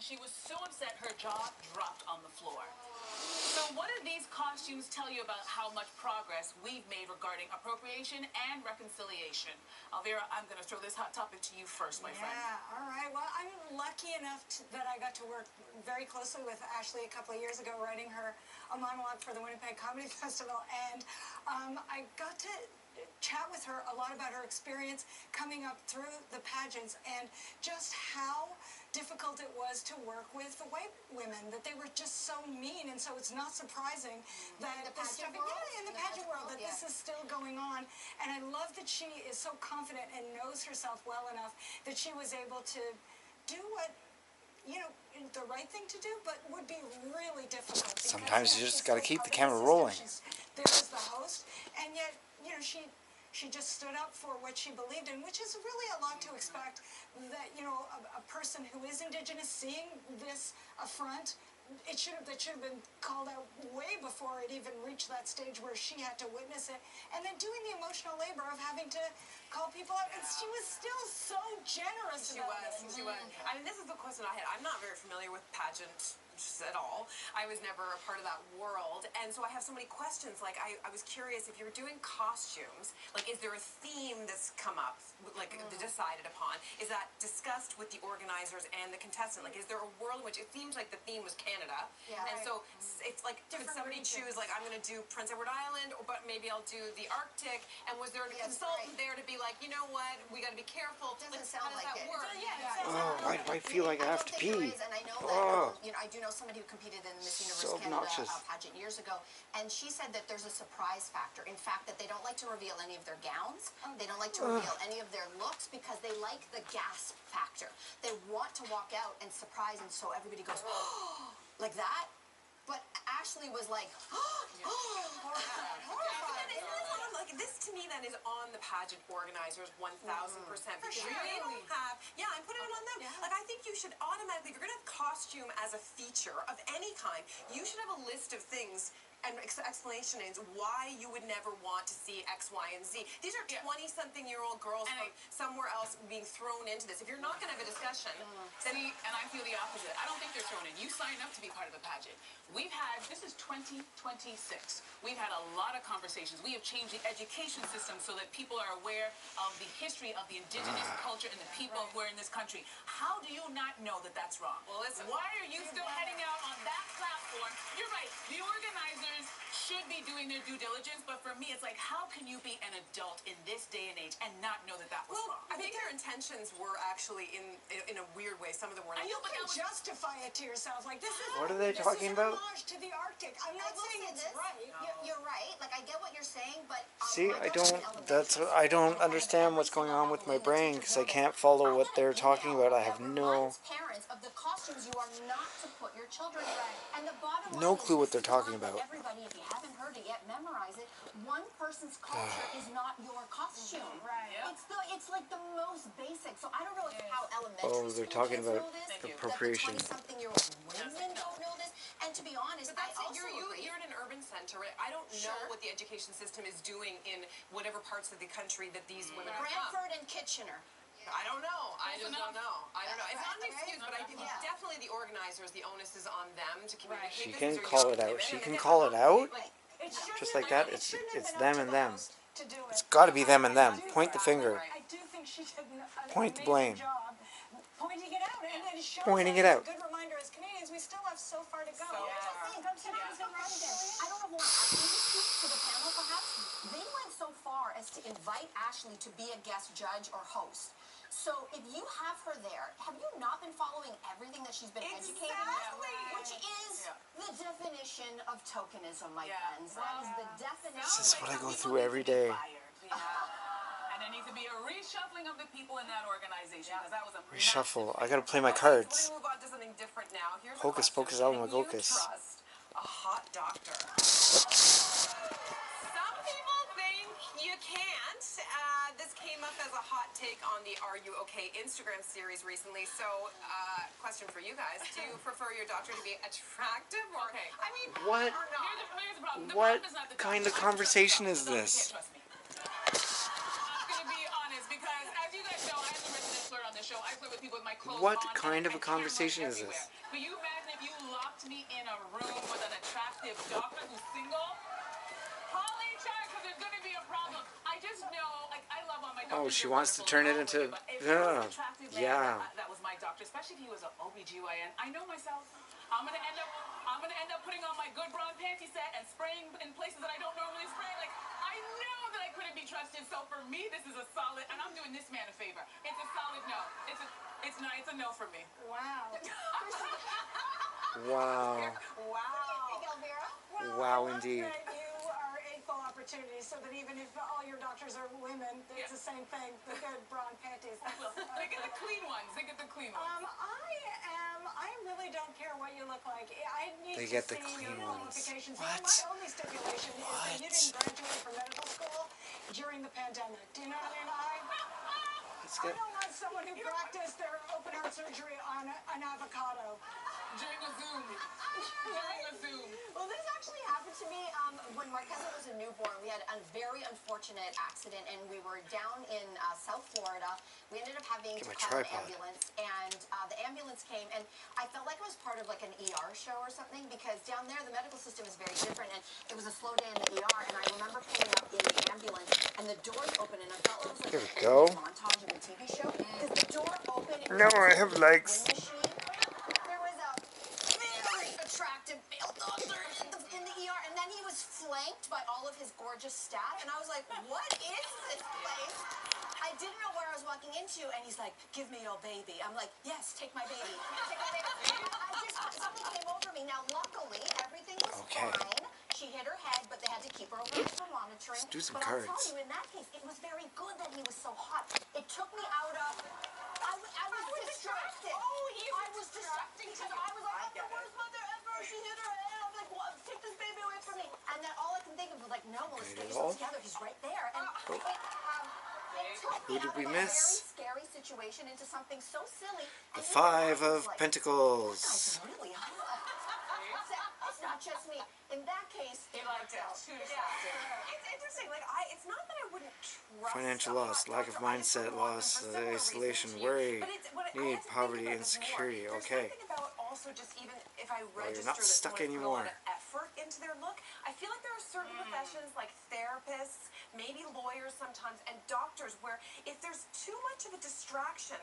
she was so upset her jaw dropped on the floor. So what do these costumes tell you about how much progress we've made regarding appropriation and reconciliation? Elvira, I'm going to throw this hot topic to you first, my friend. Yeah, all right. Well, I'm lucky enough that I got to work very closely with Ashley a couple of years ago, writing her a monologue for the Winnipeg Comedy Festival, and I got to chat with her a lot about her experience coming up through the pageants and just how difficult it was to work with the white women, that they were just so mean, and so it's not surprising that this stuff, in the pageant world, that this is still going on. And I love that she is so confident and knows herself well enough that she was able to do what, you know, the right thing to do, but would be really difficult. Sometimes you just got to keep the camera rolling. There was the host, and yet, you know, she just stood up for what she believed in, which is really a lot to expect that, you know, a person who is Indigenous seeing this affront, that should have been called out way before it even reached that stage where she had to witness it, and then doing the emotional labor of having to call people out, and she was still so generous about it. She was. I mean, this is the question I had. I'm not very familiar with pageants at all. I was never a part of that world, and so I have so many questions. Like, I was curious, if you're doing costumes, like, is there a theme that's come up, like, decided upon? Is that discussed with the organizers and the contestant? Like, is there a world in which it seems like the theme was Canada, and so it's like, could somebody choose, like, I'm going to do Prince Edward Island, but maybe I'll do the Arctic, and was there a consultant there to be like, you know what, we got to be careful? Doesn't sound like it. Work? Oh, why do I feel like I have to pee? And I know that, you know, I do know somebody who competed in the Miss Universe Canada pageant years ago, and she said that there's a surprise factor. In fact, that they don't like to reveal any of their gowns. They don't like to reveal any of their looks because they like the gasp factor. They want to walk out and surprise, and so everybody goes, oh, like that. But Ashley was like, horrified. Like, this to me then is on the pageant organizers 1,000%. Because sure. they don't have, I'm putting it on them. Like, I think you should automatically, if you're going to have costume as a feature of any kind, you should have a list of things and explanations why you would never want to see X, Y, and Z. These are 20-something-year-old girls from somewhere else being thrown into this. If you're not going to have a discussion, then... And I feel the opposite. I don't think they're thrown in. You sign up to be part of a pageant. We've had, this is 2026. We've had a lot of conversations. We have changed the education system so that people are aware of the history of the Indigenous culture and the people who are in this country. How do you not know that that's wrong? Well, listen, why are you still heading out on that platform? You're right. The organizers should be doing their due diligence, but for me, it's like, how can you be an adult in this day and age and not know that that was wrong? I think their intentions were actually in a weird way. Some of them were. And you can justify it to yourself. Like, this is what are they talking about? Homage to the Arctic. I'm not saying it's right. You're right. Like, I get what you're saying, but see, I don't understand what's going on with my brain because I can't follow what they're talking about. I have no parents of the costumes you are not to put your children in. And the bottom no clue what they're talking about. Everybody, if you haven't heard it yet, memorize it. One person's culture is not your costume. It's like the most basic. So I don't know how elementary they're talking about appropriation. Something-year-old women don't know this. And to be honest, you're in an urban center. I don't know what the education system is doing in whatever parts of the country that these women are from. Brantford and Kitchener. I don't know. I just don't know. I don't know. It's not an excuse, but I think definitely the organizers, the onus is on them to communicate. She can call it out. She can call it out. Just like that. It's them and them. It's got to be them and them. Point the finger. I do think she did Point the blame. Pointing it out, and then Pointing it out. A good reminder as Canadians, we still have so far to go. I don't know what Ashley to speak to the panel, perhaps. They went so far as to invite Ashley to be a guest judge or host. So if you have her there, have you not been following everything that she's been educating on? Which is the definition of tokenism, my friends. That is the definition. This is what I go through every day. And there needs to be a reshuffling of the people in that organization. That was a reshuffle. I gotta play my cards. Let's move on to something different now. Here's Hocus pocus almagocus. Trust a hot doctor. Some people think you can't. This came up as a hot take on the Are You Okay Instagram series recently. So, question for you guys: do you prefer your doctor to be attractive or? I mean, what? Or not? What kind of conversation is this? the show. I flirt with people with my clothes What on kind of a and conversation cameras is this? everywhere. But you imagine if you locked me in a room with an attractive doctor who's single? Holly Char, because there's going to be a problem. I just know, like, I love all my doctors. Oh, she wants to turn it into... But if there was an attractive man Yeah. that was my doctor, especially if he was an OBGYN, I know myself. I'm gonna end up putting on my good brown panty set and spraying in places that I don't normally spray. Like, I know that I couldn't be trusted. So for me, this is a solid, and I'm doing this man a favor. It's a solid no. It's a no for me. Wow. Wow. Well, Wow, I love indeed. that you are equal opportunity, so that even if all your doctors are women, it's the same thing. The good brown panties. Well, they get the clean ones. They get the clean ones. I really don't care what you look like. I need They to get the see clean your ones. qualifications. What? My only stipulation is that you didn't graduate from medical school during the pandemic. Do you know what I mean? I don't want someone who practiced their open heart surgery on an avocado. During a Zoom. During a Zoom. Well, this actually happened to me when Marqueza was a newborn. We had a very unfortunate accident, and we were down in South Florida. We ended up having to call an ambulance, and the ambulance came, and I felt like it was part of like an ER show or something, because down there the medical system is very different, and it was a slow day in the ER, and I remember pulling up in the ambulance, and the doors open, and I felt it was like a montage of a TV show, because the door opened, and No, I have legs. there was a very attractive male doctor in the ER, and then he was flanked by all of his gorgeous staff, and I was like, what is this place? I didn't know where I was walking into, and he's like, give me your baby. I'm like, yes, take my baby. Take my baby. Something came over me. Now, luckily, everything was fine. She hit her head, but they had to keep her overnight for monitoring. Let's do some but cards. I'll tell you, in that case, it was very good that he was so hot. It took me out of... I was distracted. I was distracted because I was like, I'm the worst mother ever. She hit her head. I'm like, well, take this baby away from me. And then all I can think of was like, no, well, let's get yourself together. He's right there. And it took me out of a very scary situation into something so silly. The Five of Pentacles. That guy's really hot. It's not just me. In that case, You liked it. Too distracted. It's interesting. Like, it's not that I wouldn't trust Financial a loss, hot lack of doctor. I just mindset, wouldn't want them loss, for similar isolation, reasons to you. worry, But it's what I need, had to think poverty, about this more. insecurity. There's Okay. something about also just even if I Well, you're register not that stuck someone put a lot anymore. of effort into their look, I feel like there are certain professions like therapists, maybe lawyers sometimes, and doctors where if there's too much of a distraction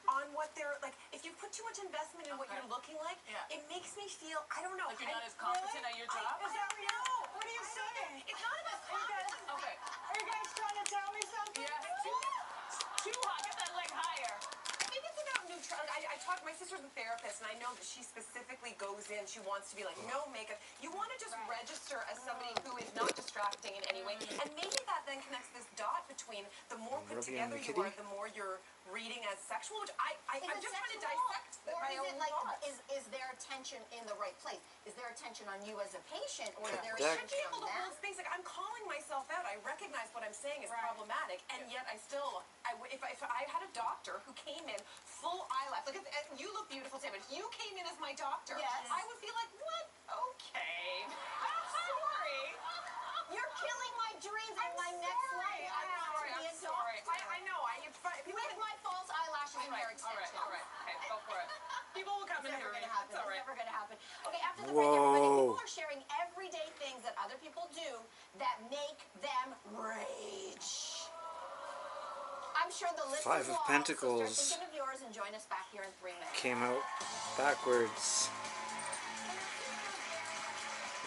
on what they're like, if you put too much investment in what you're looking like, it makes me feel, I don't know. Like you're not as competent at your job? Is that real? What are you saying? It's not about confidence. Okay. Are you guys trying to tell me something? Yes. Too hot. Get that leg higher. I think it's about neutrality. I talk. My sister's a therapist, and I know that she specifically goes in. She wants to be like no makeup. You want to just register as somebody who is not distracting in any way, and maybe that then connects this dot between the more put together you are, the more you're reading as sexual. Which I'm just trying to dissect or my is own it like thoughts. is their attention in the right place? Is their attention on you as a patient, or is their That- I should be attention able on to them? hold space. Like, I'm calling myself out. I recognize what I'm saying is problematic, and yet I still, if I had a doctor who came in full eyelash, like you look beautiful, Sam, but if you came in as my doctor, I would feel like, what? Okay, sorry. You're killing my dreams and my next life. I want to be a doctor. I know. With my false eyelashes and hair extensions. All right. Okay, go for it. People will come It's in never here. going to happen. It's all It's right. never going to happen. Okay, after the break, everybody, people are sharing everyday things that other people do that make them rage. I'm sure the list Five is of long, Pentacles. so start thinking of yours and join us back here in 3 minutes. Came out backwards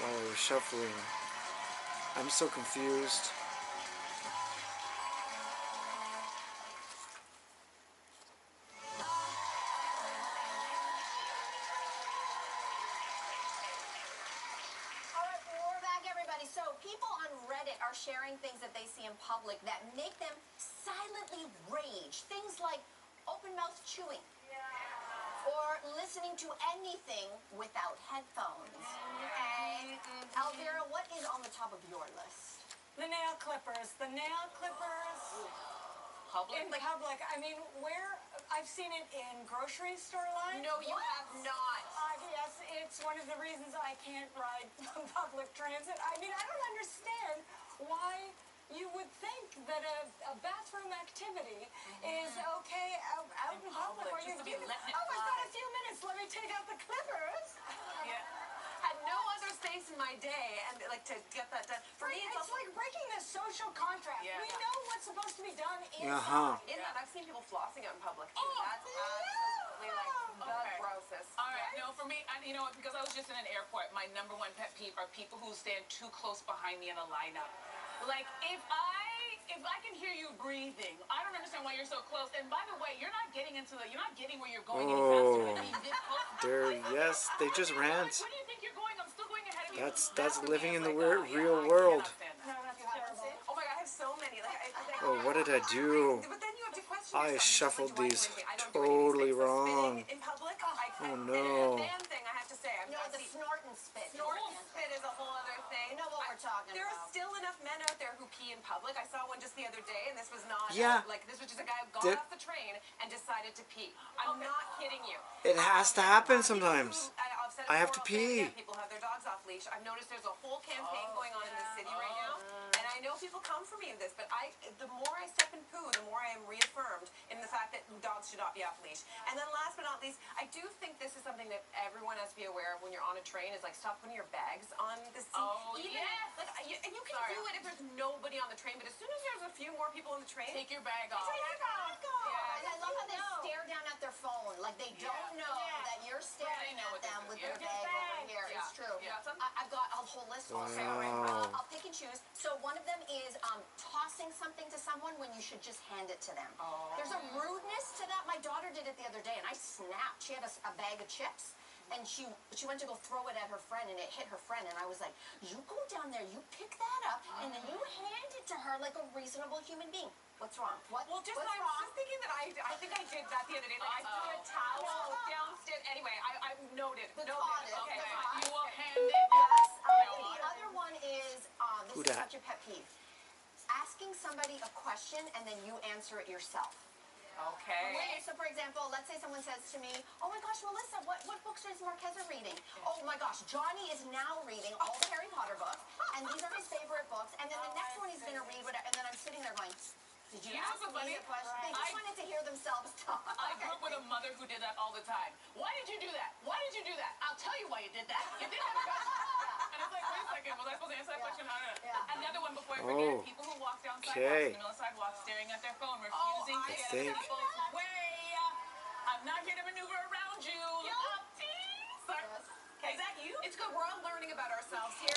while I was shuffling. I'm so confused. Alright, we're back, everybody. So people on Reddit are sharing things that they see in public that make them silently rage. Things like open mouth chewing. Or listening to anything without headphones. Okay. Alvira, what is on the top of your list? The nail clippers. The nail clippers. Public? In public. I mean, I've seen it in grocery store lines. No, you have not. Yes, it's one of the reasons I can't ride public transit. I mean, I don't understand why you would think that a bathroom activity is okay out in public where you're letting it I've got fly. a few minutes, let me take out the clippers. Yeah. Had no other space in my day, and like to get that done. For me, It's like breaking a social contract. Yeah. We know what's supposed to be done inside. in that I've seen people flossing out in public too. That's absolutely like the grossest. All right, no, for me, you know, because I was just in an airport, my number one pet peeve are people who stand too close behind me in a lineup. Like, if I can hear you breathing, I don't understand why you're so close. And by the way, you're not getting where you're going any faster than me. This close. Yes, they just rant. Where do you think you're going? I'm still going ahead of you. That's living in the Like, real I world. cannot stand that. No, that's terrible. Oh my god, I have so many. Like, Oh, what did I do? But then you have to question I yourself. shuffled Like, do I do these anything? I don't do any of totally these things. So wrong. spitting in public, Oh, and no. the fan thing, I have to say, No, the snort and spit. snort and spit is a whole other thing. You know what we're talking There are about. still enough men out there who pee in public. I saw one just the other day, and this was not this was just a guy who got off the train and decided to pee. I'm not kidding you. It has to happen sometimes. I've said it I have before, to I'll say it pee. again, people have their dogs off leash. I've noticed there's a whole campaign going on in this city right now, and I know people come for me in this, but the more I step and poo, the more I am reaffirmed in the fact that dogs should not be off leash. And then last but not least, I do think this is something that everyone has to be aware of when you're on a train, is like stop putting your bags on the seat. Oh, Even yes. like you can do it if there's nobody on the train, but as soon as there's a few more people on the train, Take your bag off. take your bag off. Yeah. And I love how they stare down at their phone. Like they don't know that you're staring know at what they're them with doing. your bag over here. Yeah. It's true. Yeah. I've got a whole list also. Wow. I'll pick and choose. So one of them is tossing something to someone when you should just hand it to them. There's a rudeness to that. My daughter did it the other day, and I snapped. She had a bag of chips. And she went to go throw it at her friend, and it hit her friend. And I was like, you go down there, you pick that up, and then you hand it to her like a reasonable human being. What's wrong? Well, What's I was wrong? just thinking that I think I did that the other day. Like, I threw a towel downstairs. Anyway, I noted. The Noted. taught it. Okay. You will hand it. Yes. No. The other one is, Who this is dat? such a pet peeve. Asking somebody a question and then you answer it yourself. Okay. So for example, let's say someone says to me, oh my gosh, Melissa, what books is Marqueza reading? Oh my gosh, Johnny is now reading all the Harry Potter books, and these are his favorite books, and then the next one he's going to read, whatever, and then I'm sitting there going, did you ask me a question? They just wanted to hear themselves talk. I grew up with a mother who did that all the time. Why did you do that? Why did you do that? I'll tell you why you did that. You didn't have a question. And it's like, wait a second, was I supposed to answer that question? I don't know. Another one before I forget, people who walk down sidewalks, in the middle of sidewalks, staring at their phone, refusing to get think- out of people's way. I'm not here to maneuver around you. Sorry. Okay, Zach, it's good. We're all learning about ourselves here.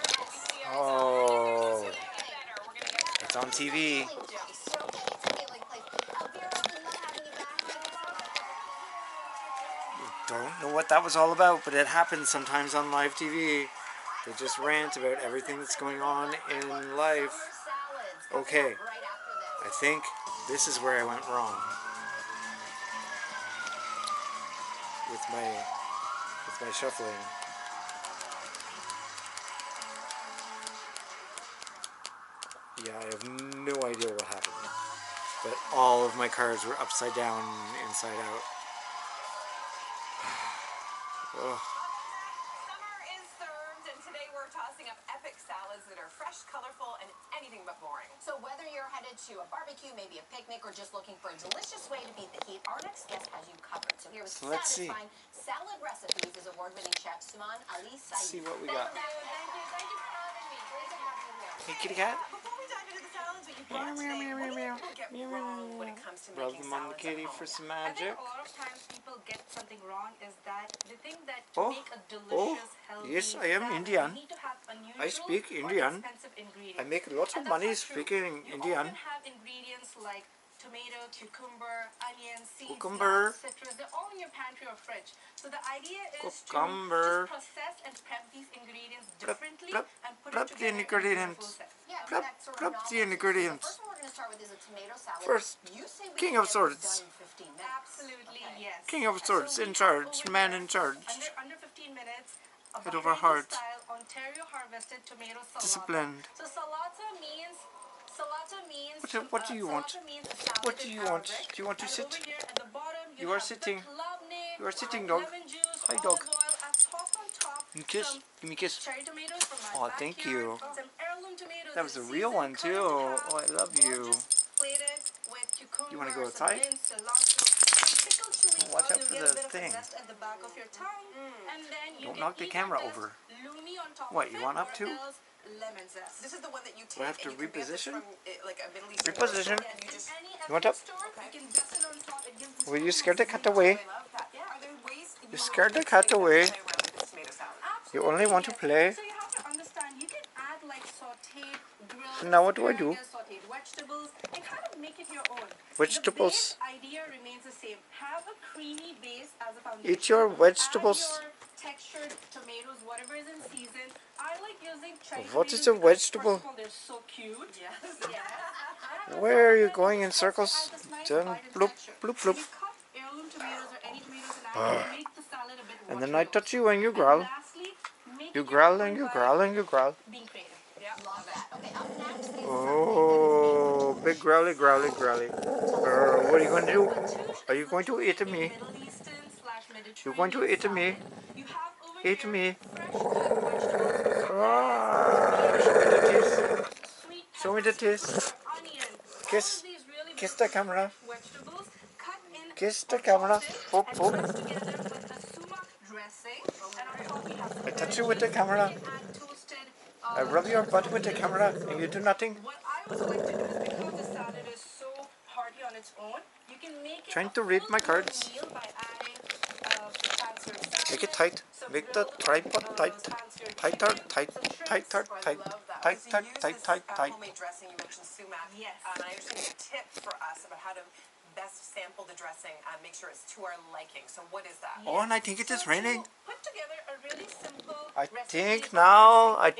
Oh, We're gonna get it's on TV. So it's a healing place. Elvira, we love having you back. Don't know what that was all about, but it happens sometimes on live TV. They just rant about everything that's going on in life. Okay, I think this is where I went wrong with my shuffling. Yeah, I have no idea what happened, but all of my cards were upside down, inside out. Ugh. Summer is served, and today we're tossing up epic salads that are fresh, colorful, and anything but boring. So whether you're headed to a barbecue, maybe a picnic, or just looking for a delicious way to beat the heat, our next guest has you covered. So here with So let's see. satisfying salad recipes is award-winning chef Suman Ali Saeed. Let's see what we got. Thank you for having me. Great to have you here. Hey, kitty cat. Before we dive into the salads that you brought Meow, today, meow, what do meow, people get meow, wrong meow. when it comes to Rub making them on the salads kitty at home? for some I think magic. a lot of times people get something wrong is that they think that to Oh, make a delicious, healthy yes, I am salad, Indian. you need to have unusual I speak or Indian. expensive ingredients. I make lots of And that's money not true. speaking You Indian. often have ingredients like tomato, cucumber, onion, seeds, Cucumber. nuts, citrus. They're all in your pantry or fridge. So the idea is Cucumber. to just process and prep these ingredients Prep, differently prep, and put prep it the together in a ingredients. full set. Yeah, Prep- that's sort of prep novel the too. ingredients. The first one we're going to start with is a tomato salad. First, You say we king can of get this swords. done in 15 minutes. Absolutely, Okay. yes. King of So swords, we in have charge, over man here, in charge. Under 15 minutes, a Head over Bahraini heart. style Ontario harvested tomato salata. Disciplined. So salata means What do you want? salata means a salad What do in you want? Arabic. Do you want to And sit? over here at the bottom You are have sitting. the labneh, You are sitting, dog. lemon juice, Hi, olive dog. oil, and top on top Give me a kiss. some Give me a kiss. cherry tomatoes from my Aw, thank backyard, you. some heirloom tomatoes. That was a in real season, one cut it too. in half, Oh, I love or you. just plate it with cucumber, You want to go some outside? mint, cilantro, some pickled chili. Oh, watch out You'll for get a the bit of a thing. zest at the back of your tongue, and then you Don't can knock the either camera dust over. lumi on top What, of you it, want up or too? else lemon zest. This is the one that you Do I take have to and you can get this reposition? from like a Middle Eastern Reposition. store, and you just. Any You want ethnic up? store, you can dust it on top. It gives this Were you aroma scared to cut zing. away? I love that. Yeah. Are there ways You're scared to cut away. You only want to play. So you have to understand, you can add like sauteed, grilled, So now what do I do? asparagus, sauteed vegetables, and kind of make it your own. Vegetables. The base idea remains the same. Have a creamy base as a foundation. Eat your vegetables. Add your textured tomatoes, whatever is in season. I like using cherry What tomatoes is a because, vegetable? First of all, they're so cute. Yes. Where are you going in circles? Done. Bloop, bloop, bloop. When you cut heirloom tomatoes or any tomatoes and add, it make the salad a bit And then I watery. touch you and you And growl. lastly, make You it growl your and own you by growl and you growl. being creative. Love that. Okay, up next is Oh, big growly, growly, growly. What are you going to do? Are you going to eat me? You're going to eat me? Eat me. Ah, show me the teeth. Show me the teeth. Kiss. Kiss the camera. Kiss the camera. Poop, poop. I touch you with the camera. I rub your butt with the camera and you do nothing. What I also like to do is because the salad is so hearty on its own, you can make it Trying a to read my full cards. meal by adding pan-seared salad, Make it tight. some Make the grilled, tripod tight. pan-seared Tighter, chicken, tight, some shrimps. tighter, tight, tight, tight, tight, tight, tight. Homemade dressing. You mentioned sumac. Yes. And I just need a tip for us about how to best sample the dressing and make sure it's to our liking. So what is that? Oh, and I think it is raining. Put together a really simple I recipe think for now dressing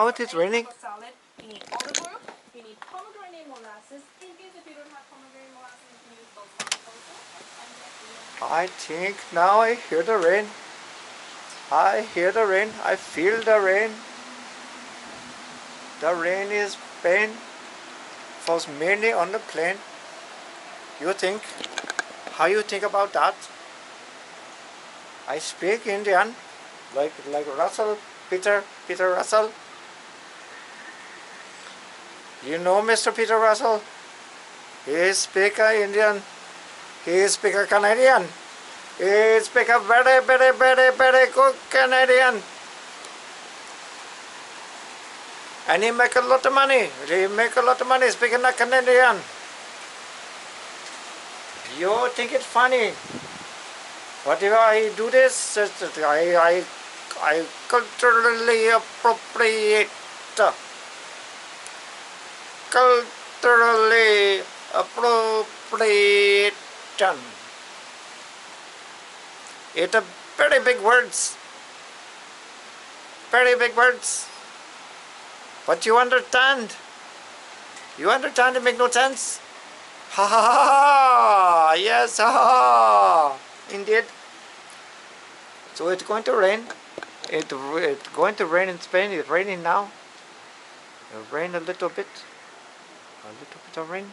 it is for any raining. type of salad. You need olive oil, you need pomegranate molasses. In case if you don't have pomegranate molasses, you can use balsamic also. I think now I hear the rain. I hear the rain. I feel the rain. The rain is pain. Falls mainly on the plane. You think? How you think about that? I speak Indian, like Russell, Peter Russell. You know Mr. Peter Russell? He speak Indian. He speak Canadian. He speak a very, very, very, very good Canadian. And he make a lot of money. He make a lot of money speaking a Canadian. You think it's funny? But if I do this, I culturally appropriate. Culturally appropriation. It's a very big words. Very big words. But you understand? You understand it make no sense? Ha ha ha ha! Yes, ha ha! Indeed. So it's going to rain. It's going to rain in Spain. It's raining now. It'll rain a little bit. A little bit of rain.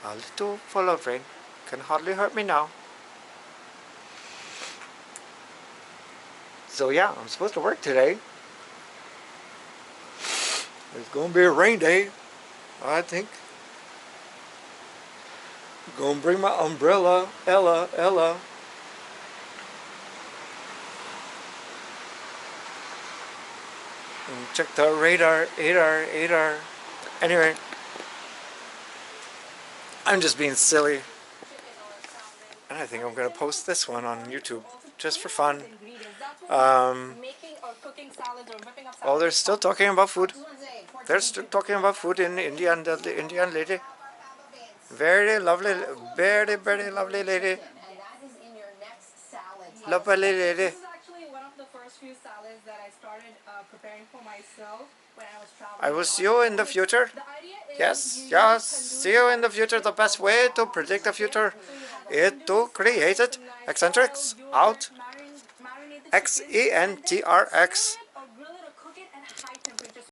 A little full of rain. Can hardly hurt me now. So yeah, I'm supposed to work today. It's going to be a rain day, I think. Gonna bring my umbrella, Ella. And check the radar. Anyway, I'm just being silly. And I think I'm gonna post this one on YouTube, just for fun. Oh, they're still talking about food. They're still talking about food in India, and the Indian lady. Very lovely, very, very lovely lady. Lovely lady. This is actually one of the first few salads that I started preparing for myself when I was traveling. I will see you in the future. Yes, see you in the future. The best way to predict the future is to create it. Eccentrics out. XENTRX.